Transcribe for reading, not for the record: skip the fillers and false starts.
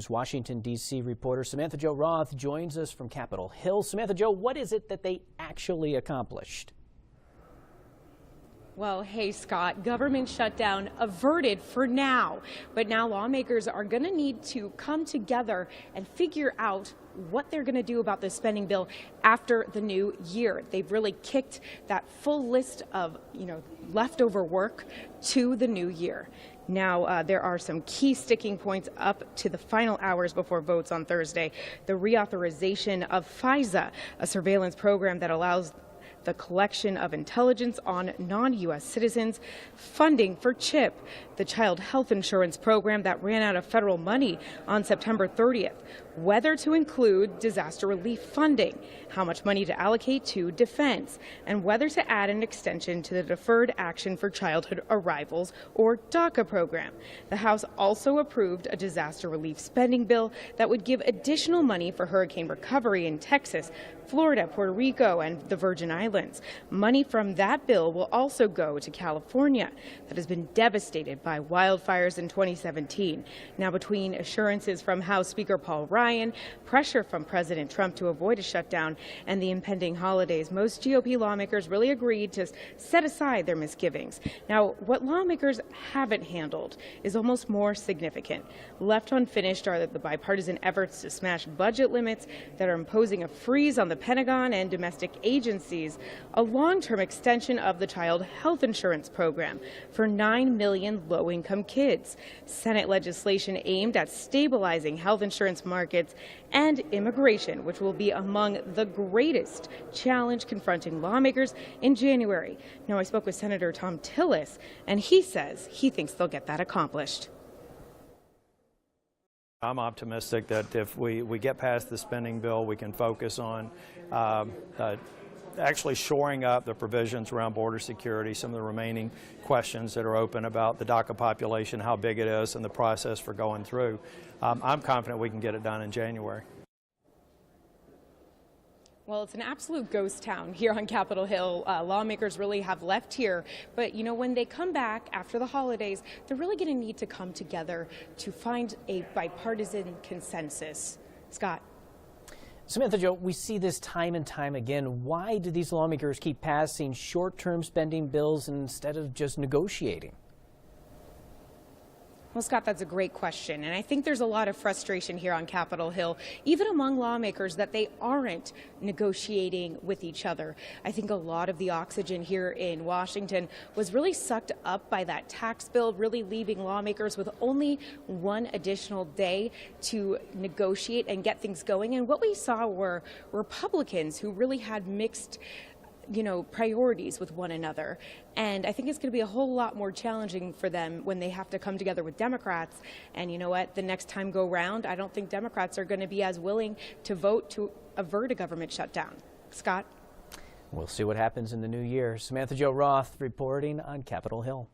News Washington, D.C. reporter Samantha-Jo Roth joins us from Capitol Hill. Samantha-Jo, what is it that they actually accomplished? Well, hey, Scott, government shutdown averted for now. But now lawmakers are going to need to come together and figure out what they're going to do about this spending bill after the new year. They've really kicked that full list of, leftover work to the new year. Now, there are some key sticking points up to the final hours before votes on Thursday. The reauthorization of FISA, a surveillance program that allows the collection of intelligence on non-U.S. citizens, funding for CHIP, the child health insurance program that ran out of federal money on September 30th, whether to include disaster relief funding, how much money to allocate to defense, and whether to add an extension to the Deferred Action for Childhood Arrivals, or DACA program. The House also approved a disaster relief spending bill that would give additional money for hurricane recovery in Texas, Florida, Puerto Rico, and the Virgin Islands. Money from that bill will also go to California, that has been devastated by wildfires in 2017. Now, between assurances from House Speaker Paul Ryan, pressure from President Trump to avoid a shutdown, and the impending holidays, most GOP lawmakers really agreed to set aside their misgivings. Now, what lawmakers haven't handled is almost more significant. Left unfinished are the bipartisan efforts to smash budget limits that are imposing a freeze on the Pentagon and domestic agencies, a long-term extension of the child health insurance program for 9 million low-income kids, Senate legislation aimed at stabilizing health insurance markets, and immigration, which will be among the greatest challenge confronting lawmakers in January. Now, I spoke with Senator Tom Tillis, and he says he thinks they'll get that accomplished. I'm optimistic that if we get past the spending bill, we can focus on actually shoring up the provisions around border security, some of the remaining questions that are open about the DACA population, how big it is, and the process for going through. I'm confident we can get it done in January. Well, it's an absolute ghost town here on Capitol Hill. Lawmakers really have left here. But, when they come back after the holidays, they're really going to need to come together to find a bipartisan consensus. Scott. Samantha-Jo, we see this time and time again. Why do these lawmakers keep passing short-term spending bills instead of just negotiating? Well, Scott, that's a great question. And I think there's a lot of frustration here on Capitol Hill, even among lawmakers, that they aren't negotiating with each other. I think a lot of the oxygen here in Washington was really sucked up by that tax bill, really leaving lawmakers with only one additional day to negotiate and get things going. And what we saw were Republicans who really had mixed priorities with one another. And I think it's going to be a whole lot more challenging for them when they have to come together with Democrats. And you know what? The next time go round, I don't think Democrats are going to be as willing to vote to avert a government shutdown. Scott? We'll see what happens in the new year. Samantha-Jo Roth reporting on Capitol Hill.